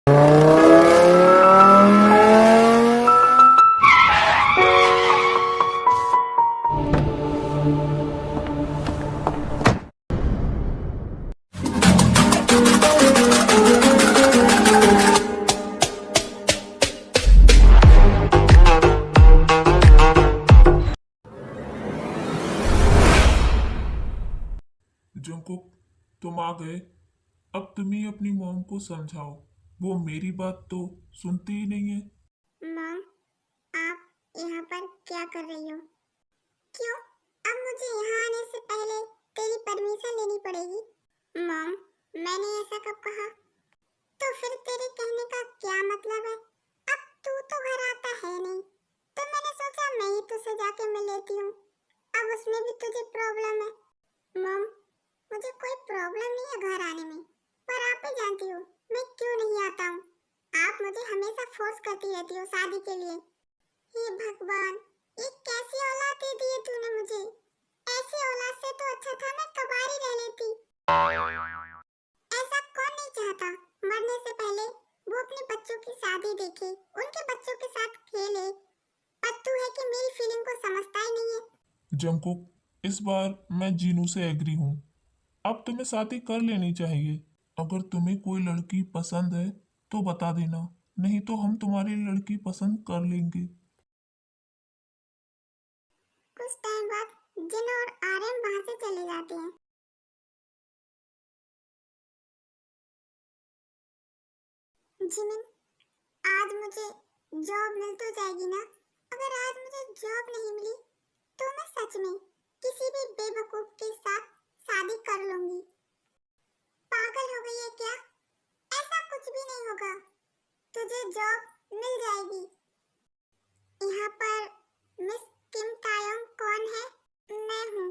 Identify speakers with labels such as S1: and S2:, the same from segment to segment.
S1: Jungkook, तुम आ गए। अब तुम ही अपनी मॉम को समझाओ। वो मेरी बात तो सुनती ही नहीं है।
S2: मॉम, आप यहाँ पर क्या कर रही हो? क्यों? अब मुझे यहाँ आने से पहले तेरी परमिशन लेनी पड़ेगी? मॉम, मैंने ऐसा कब कहा? तो फिर तेरे कहने का क्या मतलब है? अब तू तो घर आता है नहीं, तो मैंने सोचा मैं ही तुझसे जाके मिल लेती हूँ। अब उसमें भी तुझे प्रॉब्लम है? मॉम, मुझे कोई प्रॉब्लम नहीं है घर आने में, पर आप ही जानती हो मैं क्यों नहीं आता हूँ। आप मुझे हमेशा फोर्स करती रहती हो शादी के लिए। हे भगवान, ये कैसी औलाद दे दी है तूने मुझे? ऐसी औलाद से तो अच्छा था मैं कबारी रह लेती। ऐसा कौन नहीं चाहता मरने से पहले वो अपने बच्चों की शादी देखे, उनके बच्चों के साथ खेले। पर तू है कि मेरी फीलिंग को समझता ही नहीं है।
S1: जंकुक, इस बार मैं जीनू से एग्री हूँ। अब तुम्हें शादी कर लेनी चाहिए। अगर तुम्हें कोई लड़की पसंद है तो बता देना, नहीं तो हम तुम्हारी लड़की पसंद कर लेंगे।
S2: कुछ टाइम बाद जिन और आर्यन वहां से चले जाते हैं। जिमिन, आज मुझे जॉब मिल तो जाएगी ना? अगर आज मुझे जॉब नहीं मिली तो मैं सच में किसी भी बेवकूफ के साथ शादी कर लूंगी। पागल हो गई है क्या? ऐसा कुछ भी नहीं होगा। तुझे जॉब मिल जाएगी। यहाँ पर मिस किम तायोंग कौन है? मैं हूँ।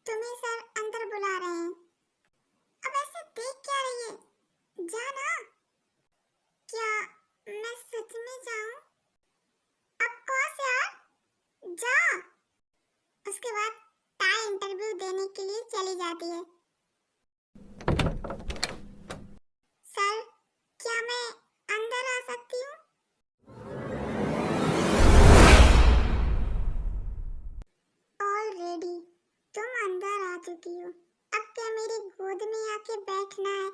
S2: तुम्हें सर अंदर बुला रहे हैं। अब ऐसे देख क्या रही है? जा ना। क्या मैं सच में जाऊं? अब कौन यार? जा। उसके बाद ताई इंटरव्यू देने के लिए चली जाती है। सर, क्या मैं अंदर आ सकती हूँ? ऑलरेडी तुम अंदर आ चुकी हो। अब क्या मेरी गोद में आके बैठना है?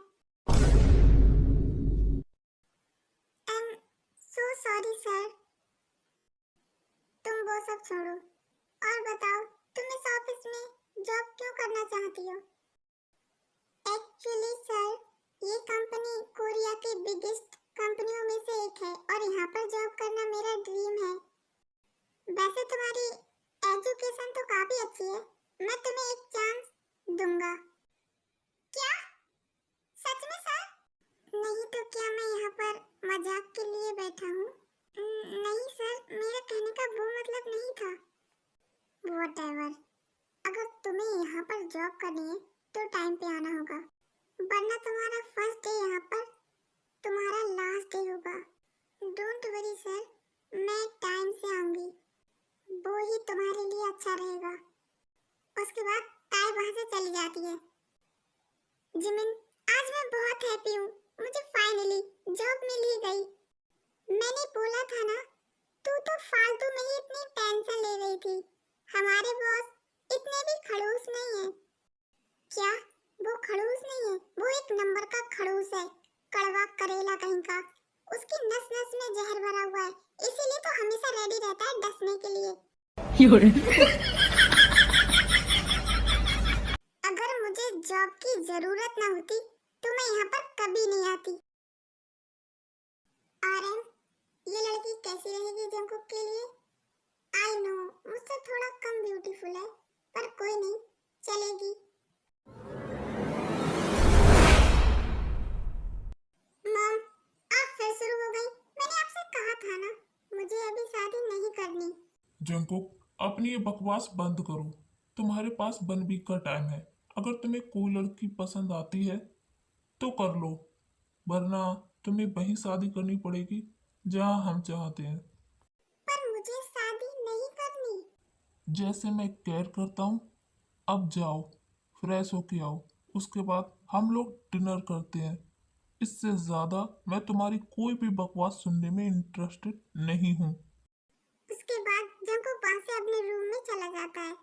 S2: I am so sorry sir. तुम वो सब छोड़ो और बताओ, तुम इस ऑफिस में जॉब क्यों करना चाहती हो? एक्चुअली सर, ये कंपनी कोरिया की बिगेस्ट कंपनियों में से एक है और यहाँ पर जॉब करना मेरा ड्रीम है। वैसे तुम्हारी एजुकेशन तो काफी अच्छी है, मैं तुम्हें एक चांस दूंगा। क्या? सच में सर? नहीं तो क्या मैं यहाँ पर मजाक के लिए बैठा हूँ? नहीं सर, मेरा कहने का वो मतलब नहीं था। व्हाटएवर, अगर तुम्हें यहाँ पर जॉब करनी है तो टाइम पे आना होगा, वरना तुम्हारा फर्स्ट डे यहाँ पर तुम्हारा लास्ट डे होगा। डोंट वरी सर, मैं टाइम से आऊंगी, वो ही तुम्हारे लिए अच्छा रहेगा। उसके बाद ताई वहां से चली जाती है। जिमिन, आज मैं बहुत हैप्पी हूँ, मुझे फाइनली जॉब मिल ही गई। मैंने बोला था ना, तू तो फालतू में ही इतनी टेंशन ले रही थी। हमारे बॉस इतने भी खड़ूस नहीं है। क्या? वो खड़ूस नहीं है, वो एक नंबर का खड़ूस है, कड़वा करेला कहीं का। उसकी नस नस में जहर भरा हुआ है, इसीलिए तो हमेशा रेडी रहता है डसने के लिए। अगर मुझे जॉब की जरूरत ना होती तो मैं यहाँ पर कभी नहीं आती। आर्यन, ये लड़की कैसी रहेगी जंकुक के लिए? आई नो मुझसे थोड़ा कम ब्यूटीफुल है, पर कोई नहीं, चलेगी। मॉम, आप फिर शुरू हो गई। मैंने आपसे कहा था ना, मुझे अभी शादी नहीं करनी।
S1: जंकुक, अपनी ये बकवास बंद करो। तुम्हारे पास 1 वीक का टाइम है। अगर तुम्हें कोई लड़की पसंद आती है तो कर लो, वरना तुम्हें वहीं शादी करनी पड़ेगी जहाँ हम चाहते हैं।
S2: पर मुझे शादी नहीं करनी।
S1: जैसे मैं केयर करता हूँ। अब जाओ, फ्रेश होके आओ, उसके बाद हम लोग डिनर करते हैं। इससे ज्यादा मैं तुम्हारी कोई भी बकवास सुनने में इंटरेस्टेड नहीं हूँ।
S2: उसके बाद जंकुक वहां से अपने रूम में चला जाता है।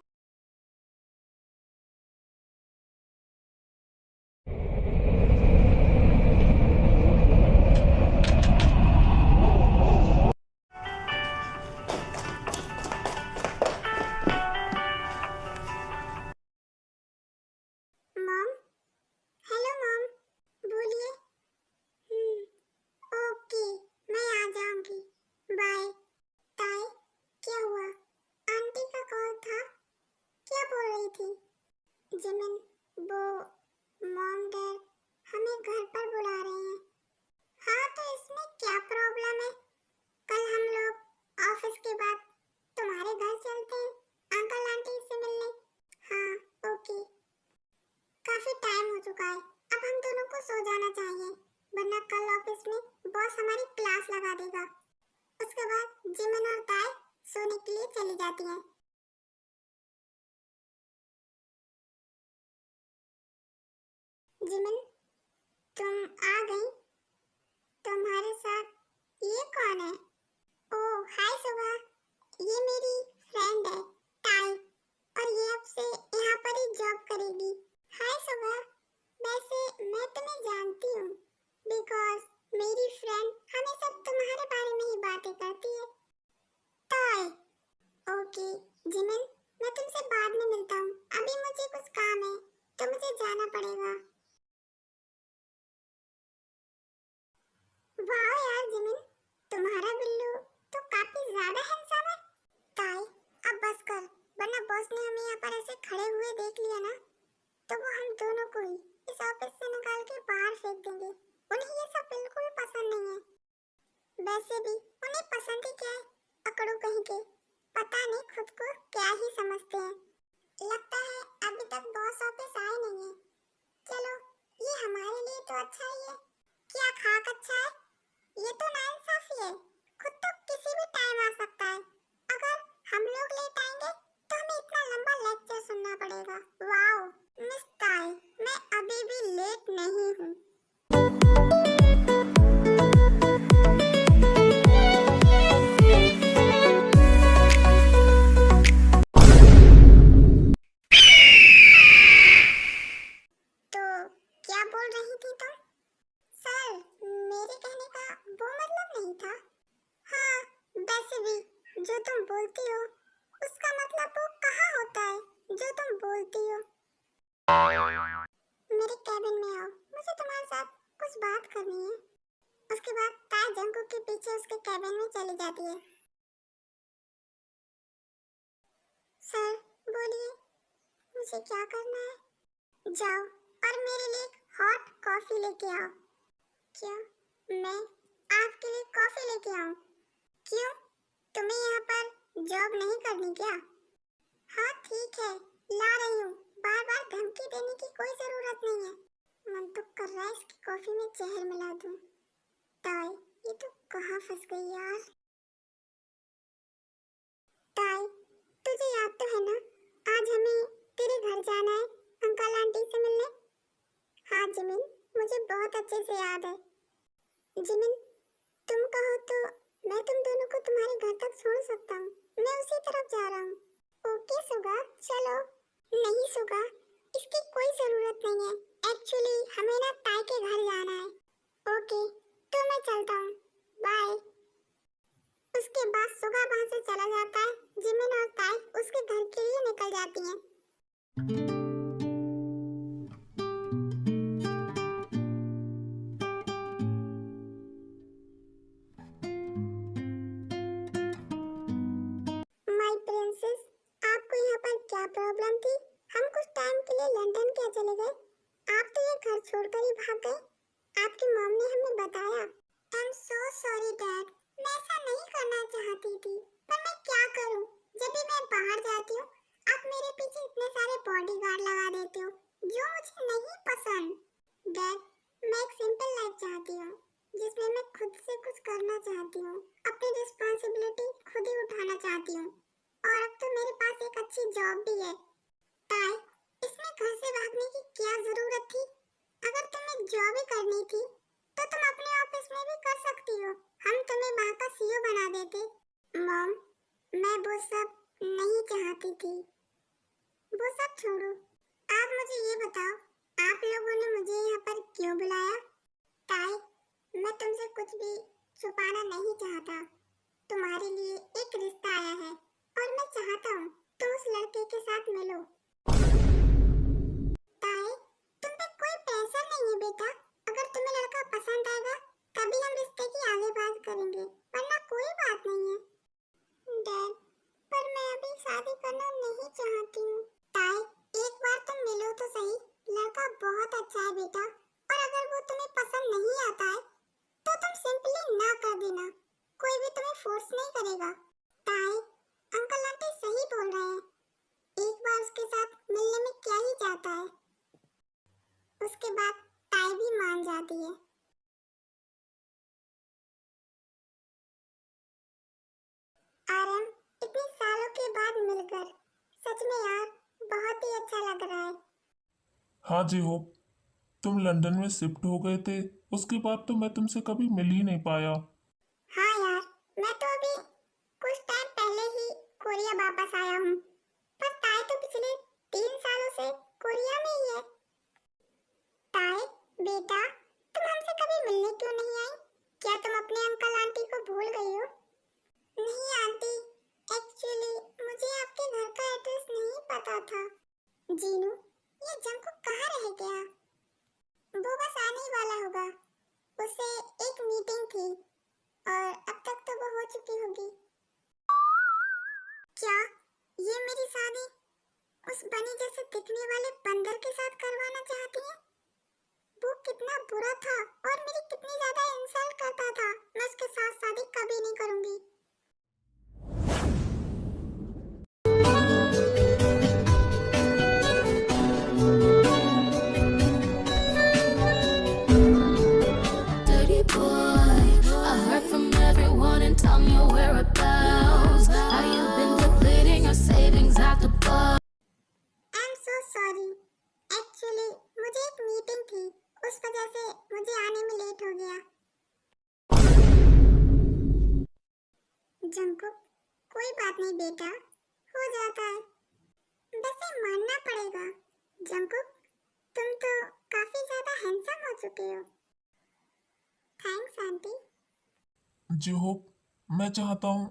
S2: मॉम, हेलो मॉम, बोलिए। ओके, मैं आ जाऊंगी। बाय। ताई, क्या हुआ? आंटी का कॉल था, क्या बोल रही थी? जिमिन, वो मॉम डैड हमें घर पर बुला रहे हैं। हाँ, तो इसमें क्या प्रॉब्लम है? कल हम लोग ऑफिस के बाद तुम्हारे घर चलते हैं अंकल आंटी से मिलने। हाँ, ओके। काफी टाइम हो चुका है, अब हम दोनों को सो जाना चाहिए, वरना कल ऑफिस में बॉस हमारी क्लास लगा देगा। उसके बाद जिमिन और ताई सोने के लिए चली जाती हैं। जिमिन, तुम आ गई? तुम्हारे साथ ये कौन है? ओह, हाय सुबह, ये मेरी फ्रेंड है ताई, और ये अब से यहाँ पर ही जॉब करेगी। हाय सुबह, वैसे मैं तुम्हें जानती हूँ, बिकॉज मेरी फ्रेंड हमेशा तुम्हारे बारे में ही बातें करती है। ताई, ओके। जिमिन, मैं तुमसे बाद में मिलता हूँ, अभी मुझे कुछ काम है तो मुझे जाना पड़ेगा। वाह यार जिमिन, तुम्हारा बिल्लू तो काफी ज्यादा हैंडसम है। ताई, अब बस कर, वरना बॉस ने हमें यहाँ पर ऐसे खड़े हुए देख लिया ना, तो वो हम दोनों को ही इस ऑफिस से निकाल के बाहर फेंक देंगे। उन्हें ये सब बिल्कुल पसंद नहीं है। वैसे भी उन्हें पसंद ही क्या है, अकड़ू कहीं के, पता नहीं खुद को क्या ही समझते हैं। लगता है अभी तक बॉस ऑफिस आए नहीं है। चलो, ये हमारे लिए तो अच्छा ही है। क्या खाक अच्छा है? ये तो नाइंसाफी है, खुद तो किसी भी टाइम आ सकता है। अगर हम लोग लेट आएंगे तो हमें इतना लंबा लेक्चर सुनना पड़ेगा। वाओ मिस ताई, मैं अभी भी लेट नहीं हूँ। तो क्या बोल रही थी तुम? सर, मेरे कहने का वो मतलब नहीं था। हाँ, वैसे भी जो तुम बोलती हो उसका मतलब वो कहाँ होता है जो तुम बोलती हो। मेरे कैबिन में आओ, मुझे तुम्हारे साथ कुछ बात करनी है। उसके बाद ताई जंकुक के पीछे उसके कैबिन में चली जाती है। सर, बोलिए, मुझे क्या करना है? जाओ और मेरे लिए एक हॉट कॉफी लेके आओ। क्या मैं आपके लिए कॉफी लेके आऊं? क्यों, तुम्हें यहाँ पर जॉब नहीं करनी क्या? हाँ ठीक है, ला रही हूँ, बार बार धमकी देने की कोई जरूरत नहीं है। मन तो कर रहा है इसकी कॉफी में जहर मिला दूं। ताई, ये तो कहाँ फंस गई यार। ताई, तुझे याद तो है ना, आज हमें तेरे घर जाना है अंकल आंटी से मिलने। हाँ जिमिन, मुझे बहुत अच्छे से याद है। जिमिन, तुम कहो तो मैं तुम दोनों को तुम्हारे घर तक छोड़ सकता हूँ, मैं उसी तरफ जा रहा हूँ। ओके सुगा, चलो। नहीं सुगा, इसकी कोई जरूरत नहीं है, एक्चुअली हमें ना ताई के घर जाना है। ओके, तो मैं चलता हूँ, बाय। उसके बाद सुगा वहां से चला जाता है, जिमिन और ताई उसके घर के लिए निकल जाती हैं। माय प्रिंसेस, आपको यहाँ पर क्या प्रॉब्लम थी? हम कुछ टाइम के लिए लंदन क्या चले गए? आप तो ये घर छोड़कर ही भाग गए। आपकी मॉम ने हमें बताया। I am so sorry dad, मैं ऐसा नहीं करना चाहती थी, पर मैं क्या करूँ? जब भी मैं बाहर जाती हूँ, आप मेरे पीछे इतने सारे बॉडीगार्ड लगा देते हो, जो मुझे नहीं पसंद। डैड, मैं एक सिंपल लाइफ चाहती हूँ, जिसमें मैं खुद से कुछ करना चाहती हूँ, अपनी रिस्पॉन्सिबिलिटी खुद ही उठाना चाहती हूँ। और अब तो मेरे पास एक अच्छी जॉब भी है। ताई, इसमें घर से भागने की क्या जरूरत थी? अगर तुम्हें जॉब ही करनी थी तो तुम अपने ऑफिस में भी कर सकती हो, हम तुम्हें वहाँ का सीईओ बना देते। मॉम, मैं वो सब नहीं चाहती थी। वो सब छोड़ो, आप मुझे ये बताओ, आप लोगों ने मुझे यहाँ पर क्यों बुलाया? ताई, मैं तुमसे कुछ भी छुपाना नहीं चाहता। तुम्हारे लिए एक रिश्ता आया है और मैं चाहता हूँ तुम उस लड़के के साथ मिलो। ताई, तुम पे कोई प्रेशर नहीं है बेटा। अगर तुम्हें लड़का पसंद आएगा तभी हम रिश्ते की आगे बात करेंगे, वरना कोई बात नहीं है। डैड, पर मैं अभी शादी करना नहीं चाहती हूँ। ताई, एक बार तुम मिलो तो सही। लड़का बहुत अच्छा है बेटा, और अगर वो तुम्हें पसंद नहीं आता है तो तुम सिंपली ना कर देना, कोई भी तुम्हें फोर्स नहीं करेगा। ताई, अंकल आंटी सही बोल रहे हैं, एक बार उसके साथ मिलने में क्या ही जाता है। उसके बाद ताई भी मान जाती है। आरम, इतने सालों के बाद मिलकर सच में यार बहुत ही अच्छा लग रहा है।
S1: हाँ जी होप, तुम लंदन में शिफ्ट हो गए थे, उसके बाद तो मैं तुमसे कभी मिल ही नहीं पाया।
S2: हाँ यार, मैं तो अभी कुछ टाइम पहले ही कोरिया वापस आया हूँ, पर ताई तो पिछले 3 सालों से कोरिया में ही है। ताई, बेटा, तुम हमसे कभी मिलने क्यों नहीं आई? क्या तुम अपने अंकल आंटी को भूल गई हो? नहीं आंटी, एक्चुअली मुझे आपके घर का एड्रेस नहीं पता था। जीनू, ये जंकुक कहाँ रह गया? वो बस आने ही वाला होगा। उसे एक मीटिंग थी और अब तक तो वो हो चुकी होगी। क्या ये मेरी शादी उस बनी जैसे दिखने वाले बंदर के साथ करवाना चाहती हैं? वो कितना बुरा था और मेरी कितनी ज्यादा इंसल्ट करता था। मैं उसके साथ शादी कभी नहीं करूंगी।
S3: Dirty boy, I heard from everyone and tell me your whereabouts. How you been depleting your savings at the bar?
S2: I am so sorry. Actually मुझे एक मीटिंग थी, उस वजह से मुझे आने में लेट हो गया। जंकुक, कोई बात नहीं बेटा, हो जाता है। वैसे मानना पड़ेगा, जंकुक, तुम तो काफी ज्यादा हैंडसम हो चुके हो। Thanks aunty.
S1: जी होप, मैं चाहता हूँ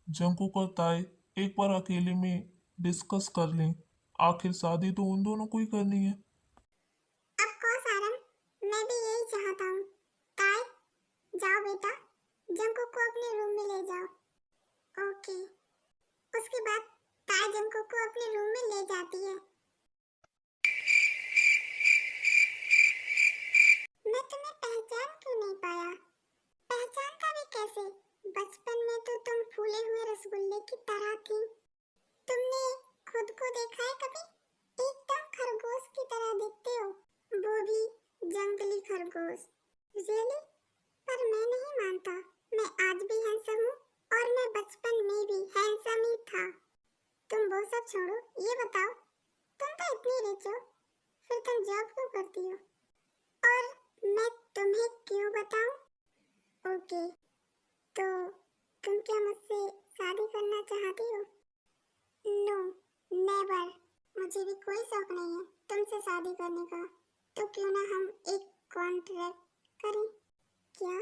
S1: जंकुक और ताई एक बार अकेले में डिस्कस कर लें। आखिर शादी तो उन दोनों को ही करनी है।
S2: ऑफ कोर्स आरम, मैं भी यही चाहता हूँ। ताई, जाओ बेटा, जंकुक को अपने रूम में ले जाओ। ओके। उसके बाद ताई जंकुक को अपने रूम में ले जाती है। मैं तुम्हें पहचान क्यों नहीं पाया? पहचानता भी कैसे? बचपन में तो तुम फूले हुए रसगुल्ले की तरह थी। तुमने खुद को देखा है कभी? एकदम खरगोश की तरह दिखते हो, वो भी जंगली खरगोश। रियली? पर मैं नहीं मानता, मैं आज भी हैंडसम हूँ और मैं बचपन में भी हैंडसम ही था। तुम वो सब छोड़ो, ये बताओ, तुम तो इतनी रिच हो, फिर तुम जॉब क्यों करती हो? और मैं तुम्हें क्यों बताऊं? ओके, तो तुम क्या मुझसे शादी करना चाहती हो? No, never. मुझे भी कोई शौक नहीं है तुमसे शादी करने का। तो क्यों ना हम एक कॉन्ट्रैक्ट करें? क्या?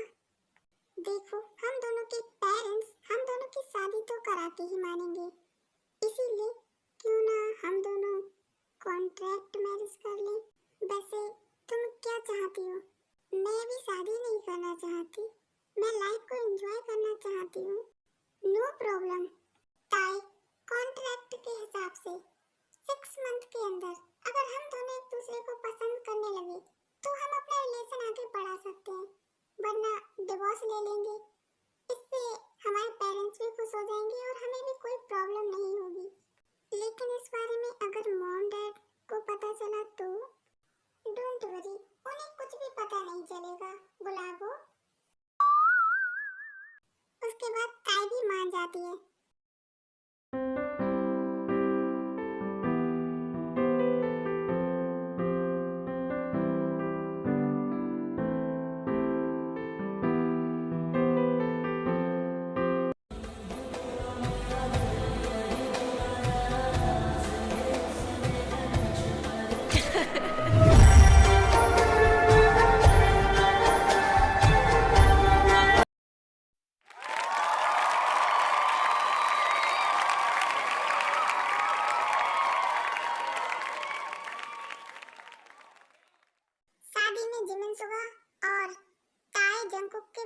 S2: देखो, हम दोनों के पेरेंट्स हम दोनों की शादी तो करा के ही मानेंगे, इसीलिए क्यों ना हम दोनों कॉन्ट्रैक्ट मैरिज कर लें। वैसे तुम क्या चाहती हो? मैं अभी शादी नहीं करना चाहती, मैं लाइफ को एंजॉय करना चाहती हूँ। No problem. ताई, कॉन्ट्रैक्ट के हिसाब से 6 मंथ के अंदर अगर हम दोनों एक दूसरे को पसंद करने लगे तो हम अपना रिलेशन आगे बढ़ा सकते हैं, वरना डिवोर्स ले लेंगे। इससे हमारे पेरेंट्स भी खुश हो जाएंगे और हमें भी कोई प्रॉब्लम नहीं होगी। लेकिन इस बारे में अगर मॉम डैड को पता चला तो? डोंट वरी, उन्हें कुछ भी पता नहीं चलेगा, गुलाबो। उसके बाद ताई भी मान जाती है।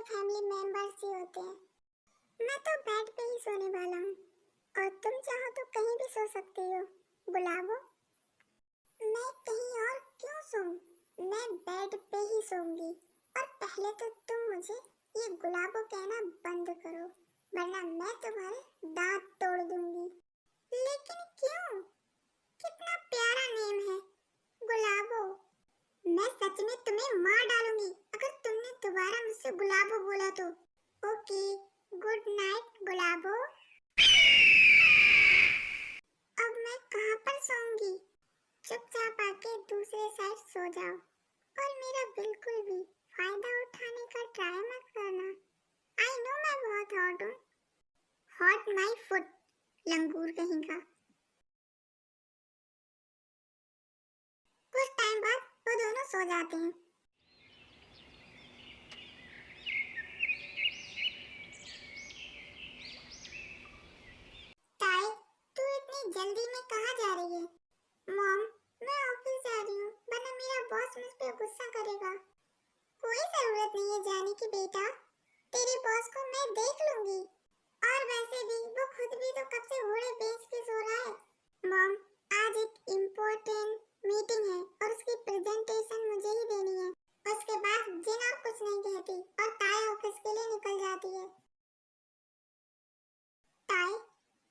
S2: सारे फैमिली मेंबर्स ही होते हैं। मैं तो बेड पे ही सोने वाला हूँ और तुम चाहो तो कहीं भी सो सकती हो गुलाबो। मैं कहीं और क्यों सोऊं? मैं बेड पे ही सोऊंगी। और पहले तो तुम मुझे ये गुलाबो कहना बंद करो, वरना मैं तुम्हारे दांत तोड़ दूंगी। लेकिन क्यों? कितना प्यारा नेम है गुलाबो। मैं सच में तुम्हें मार डालूंगी अगर तुमने दोबारा मुझसे गुलाबो बोला तो। ओके, गुड नाइट गुलाबो। अब मैं कहाँ पर सोऊंगी? चुपचाप आके दूसरे साइड सो जाओ और मेरा बिल्कुल भी फायदा उठाने का ट्राई मत करना। आई नो मैं बहुत हॉट हूँ। हॉट माई फुट, लंगूर कहीं का। कुछ टाइम बाद वो दोनों सो जाते हैं। ताई, तू इतनी जल्दी में कहाँ जा रही है? मॉम, मैं ऑफिस जा रही हूँ, वरना मेरा बॉस मुझ पे गुस्सा करेगा। कोई जरूरत नहीं है जाने की बेटा, तेरे बॉस को मैं देख लूंगी। और वैसे भी वो खुद भी तो कब से घोड़े बेच के सो रहा है। मॉम, आज एक इम्पोर्टेंट मीटिंग है और उसकी प्रेजेंटेशन मुझे ही देनी है। उसके बाद जिन और कुछ नहीं कहती और ताई ऑफिस के लिए निकल जाती है। ताई,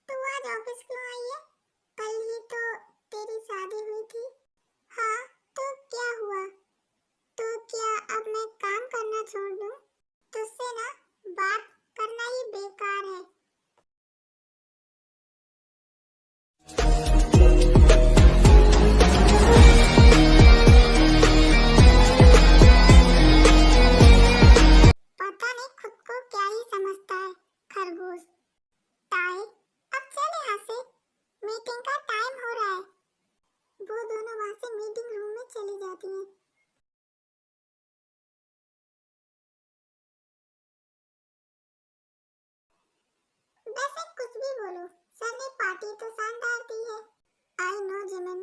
S2: तू आज ऑफिस क्यों आई है? कल ही तो तेरी शादी हुई थी। हाँ, तो क्या हुआ? तो क्या अब मैं काम करना छोड़ दूं? तुझसे ना बात करना ही बेकार है। पता नहीं खुद को क्या ही समझता है खरगोश। ताई, अब चल यहाँ से, मीटिंग का टाइम हो रहा है। वो दोनों वहाँ से मीटिंग रूम में चली जाती हैं। वैसे कुछ भी बोलो, सर ने पार्टी तो शानदार दी है। आई नो जिमिन,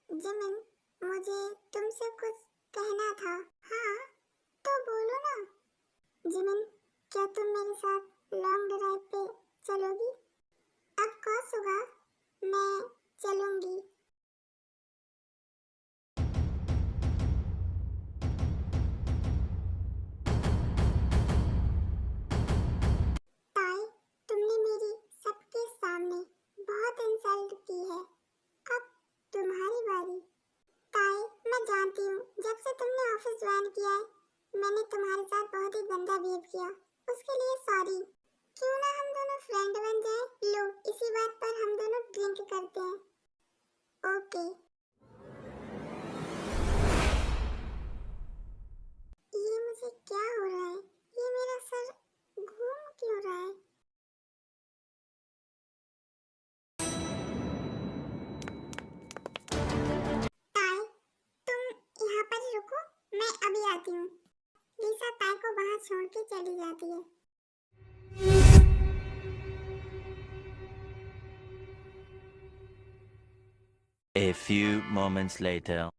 S2: जिमिन, मुझे तुमसे कुछ कहना था। हाँ, तो बोलो ना। जिमिन, क्या तुम मेरे साथ लॉन्ग ड्राइव पे चलोगी? ऑफ कोर्स होगा, मैं चलूंगी। ताई, तुमने मेरी सबके सामने बहुत इंसल्ट की है। अब तुम्हारी बारी। ताई, मैं जानती हूँ जब से तुमने ऑफिस ज्वाइन किया है मैंने तुम्हारे साथ बहुत ही गंदा बिहेव किया, उसके लिए सॉरी। क्यों ना हम दोनों फ्रेंड बन जाए? लो, इसी बात पर हम दोनों ड्रिंक करते हैं। ओके। ये मुझे क्या हो रहा है? ये मेरा सर घूम क्यों रहा है? ताई, तुम यहाँ पर ही रुको, मैं अभी आती हूँ। लीसा ताई को वहाँ छोड़ के चली जाती है।
S4: A few moments later.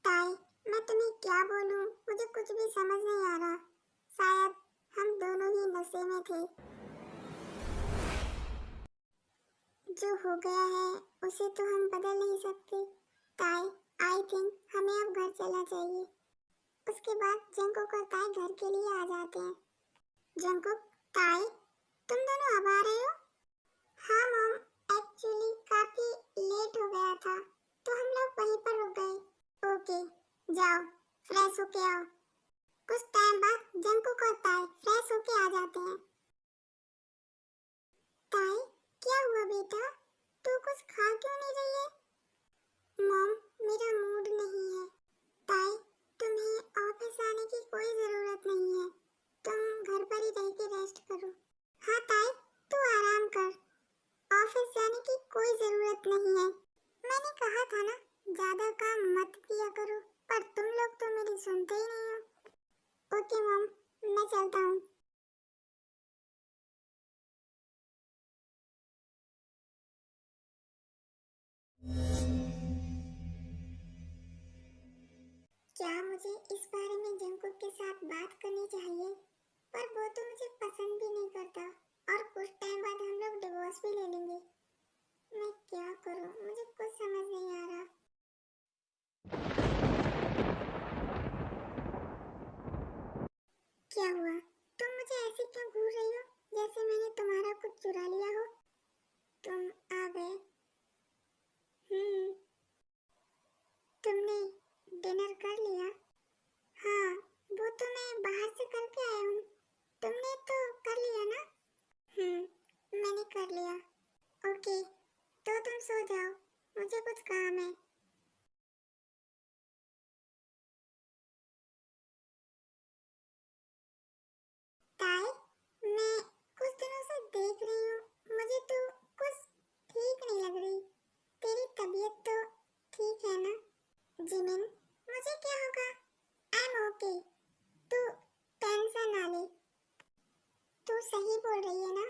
S2: ताई, मैं तुम्हें क्या बोलूं, मुझे कुछ भी समझ नहीं आ रहा। शायद हम दोनों ही नशे में थे। जो हो गया है उसे तो हम बदल नहीं सकते। ताई, आई थिंक हमें अब घर चलना चाहिए। उसके बाद जंकुक और ताई घर के लिए आ जाते हैं। जंकुक, ताई, तुम दोनों अब आ रहे हो? हाँ मॉम, एक्चुअली काफी लेट हो गया था तो हम लोग वहीं पर फ्रेश होके आओ। कुछ टाइम बाद जंकुक और ताई फ्रेश होके आ जाते हैं। ताई, क्या हुआ बेटा? तू कुछ खा क्यों नहीं रही है? मॉम, मेरा मूड नहीं है। ताई, तुम्हें ऑफिस आने की कोई जरूरत नहीं है। तुम घर पर ही रह के रेस्ट करो। हाँ ताई, तू आराम कर। ऑफिस जाने की कोई जरूरत नहीं है। मैंने कहा था ना, ज्यादा काम मत किया करो, पर तुम लोग तो मेरी सुनते ही नहीं हो। ओके मॉम, मैं चलता हूँ। क्या मुझे इस बारे में जंकुक के साथ बात करनी चाहिए? पर वो तो मुझे पसंद भी नहीं करता और कुछ टाइम बाद हम लोग डिवोर्स भी ले लेंगे। मैं क्या करूं? मुझे कुछ समझ नहीं आ रहा। क्या हुआ? तुम मुझे ऐसे क्यों घूर रही हो, जैसे मैंने तुम्हारा कुछ चुरा लिया हो? तुम आ गए। तुमने डिनर कर लिया? हाँ, वो तो मैं बाहर से करके आया हूँ। तुमने तो कर लिया ना? मैंने कर लिया। ओके, तो तुम सो जाओ, मुझे कुछ काम है। ताई, मैं कुछ दिनों से देख रही हूँ, मुझे तो कुछ ठीक नहीं लग रही। तेरी तबीयत तो ठीक है ना? जिमिन, मुझे क्या होगा? I am okay. तू टेंशन ना ले। तू सही बोल रही है ना?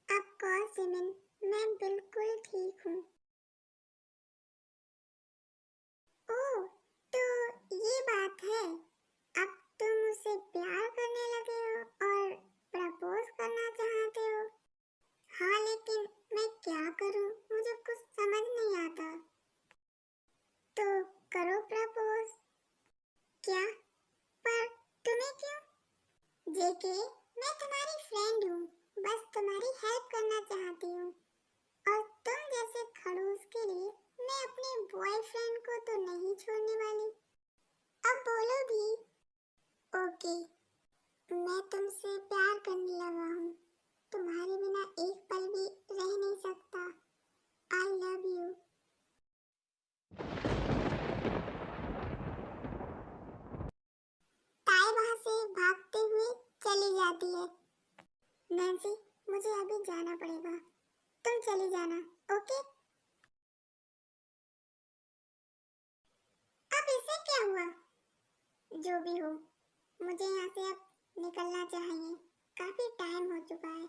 S2: ऑफ कोर्स जिमिन, मैं बिल्कुल ठीक हूँ। ओह, तो ये बात है। अब तुम मुझसे प्यार करने लगे हो और प्रपोज करना चाहते हो। हाँ, लेकिन मैं क्या करूँ, मुझे कुछ समझ नहीं आता। तो करो प्रपोज। क्या? पर तुम्हें क्यों? जेके, मैं तुम्हारी फ्रेंड हूँ, बस तुम्हारी हेल्प करना चाहती हूँ। और तुम जैसे खड़ूस के लिए मैं अपने बॉयफ्रेंड को तो नहीं छोड़ने वाली। अब बोलो भी। ओके, मैं तुमसे प्यार करने लगा हूँ। तुम्हारे बिना एक पल भी रह नहीं सकता। I love you. ताई वहां से भागते हुए चली जाती है। नैन्सी, मुझे अभी जाना पड़ेगा, तुम चली जाना। ओके? अब इसे क्या हुआ? जो भी हो, मुझे यहाँ से अब निकलना चाहिए। काफी टाइम हो चुका है।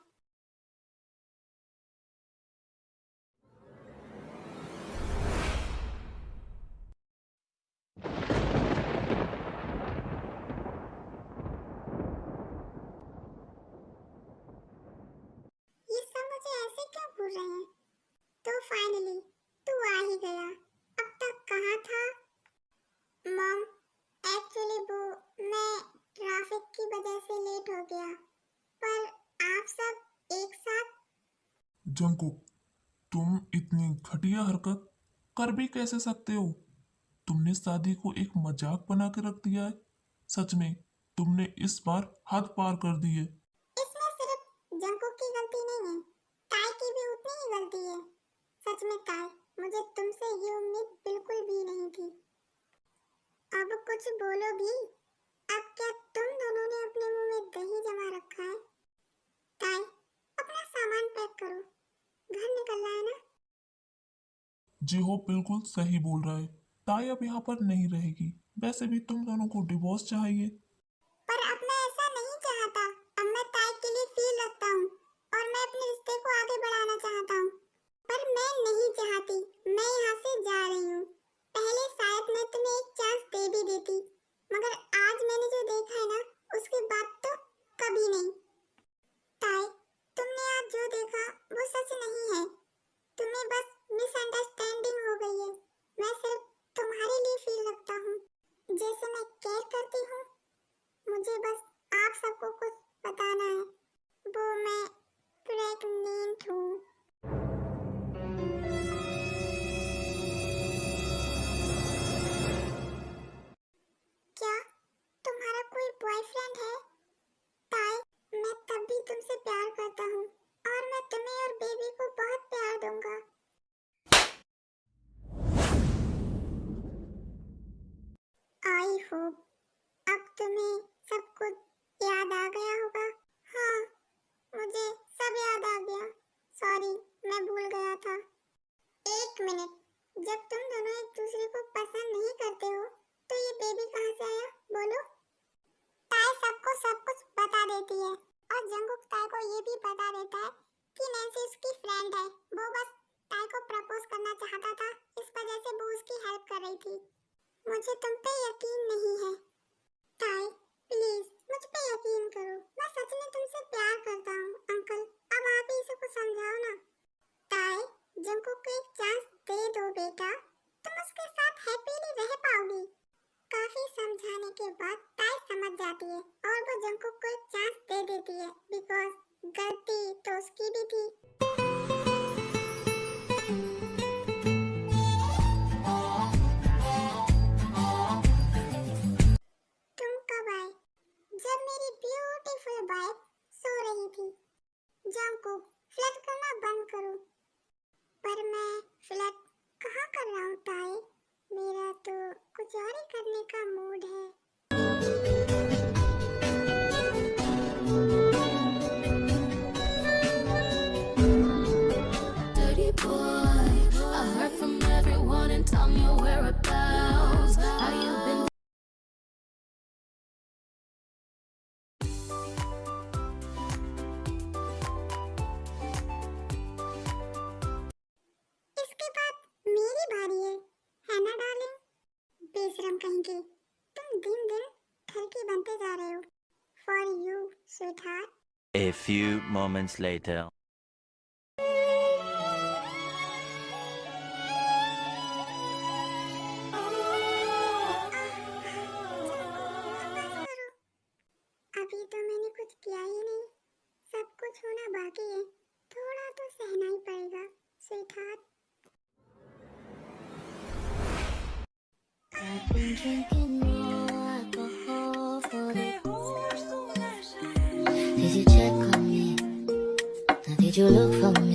S2: ये सब मुझे ऐसे क्यों घूर रहे हैं? तो फाइनली तू आ ही गया। अब तक कहाँ था? मॉम, एक्चुअली वो मैं ट्रैफिक की वजह से लेट हो गया, पर आप सब एक साथ।
S1: जंकुक, तुम इतनी घटिया हरकत कर भी कैसे सकते हो? तुमने शादी को एक मजाक बना के रख दिया है। सच में तुमने इस बार हद पार कर दी है।
S2: इसमें सिर्फ जंकुक की गलती नहीं है, ताई की भी उतनी ही गलती है। सच में ताई, मुझे तुमसे ये उम्मीद बिल्कुल भी नहीं थी। अब कुछ बोलो भी। अब क्या तुम दोनों ने अपने मुंह में दही जमा रखा है? ताई, अपना सामान पैक करो, घर निकलना है ना?
S1: जी हो, बिल्कुल सही बोल रहा है। ताई अब यहाँ पर नहीं रहेगी। वैसे भी तुम दोनों को डिवोर्स चाहिए।
S2: पर अब मैं ऐसा नहीं चाहता। अब मैं ताई के लिए फील रखता हूँ और मैं अपने रिश्ते को आगे बढ़ाना चाहता हूँ। पर मैं नहीं चाहती। मैं यहाँ से जा रही हूँ। पहले शायद मैं तुम्हें एक चांस दे भी देती, मगर आज मैंने जो देखा है ना, उसके बाद तो कभी नहीं। ताई, तुमने आज जो देखा वो सच नहीं है। तुम्हें बस मिसअंडरस्टैंडिंग हो गई है। मैं सिर्फ तुम्हारे लिए फील रखता हूँ, जैसे मैं केयर करती हूँ। मुझे बस आप सबको कुछ बताना है। वो मैं प्रेग्नेंट हूँ। सॉरी, मैं भूल गया था। एक मिनट, जब तुम दोनों एक दूसरे को पसंद नहीं करते हो तो ये बेबी कहाँ से आया, बोलो? ताई सबको सब कुछ बता देती है और जंगकुक ताई को ये भी बता देता है कि नैन्सी उसकी फ्रेंड है। वो बस ताई को प्रपोज करना चाहता था, इस वजह से वो उसकी हेल्प कर रही थी। मुझे तुम पे यकीन नहीं है ताई, प्लीज मुझ पे यकीन करो। मैं सच में तुमसे प्यार करता हूँ अंकल, अब आप ही इसे को समझाओ ना। ताई, जंगकुक को एक चांस दे दो बेटा, तुम उसके साथ हैप्पीली रह पाओगी। काफी समझाने के बाद ताई समझ जाती है और वो जंगकुक को एक चांस दे देती है, बिकॉज गलती तो उसकी भी थी। तुम कब आए? जब मेरी ब्यूटीफुल वाइफ सो रही थी। जंगकुक, फ्लर्ट करना बंद करो। पर मैं फ्लर्ट कहाँ कर रहा हूँ ताई? मेरा तो कुछ और ही करने का मूड है।
S3: Dirty boy, I heard from everyone and tell me your whereabouts. How you been?
S2: इसके बाद मेरी बारी है ना डार्लिंग? बेशरम कहेंगे, तुम दिन दिन ठरकी बनते जा रहे हो। For you sweetheart.
S4: A few moments later.
S2: अभी तो मैंने कुछ किया ही नहीं, सब कुछ होना बाकी है। थोड़ा तो सहना ही पड़ेगा sweetheart.
S3: I've been drinking more alcohol for the Did you check on me? Now did you look for me?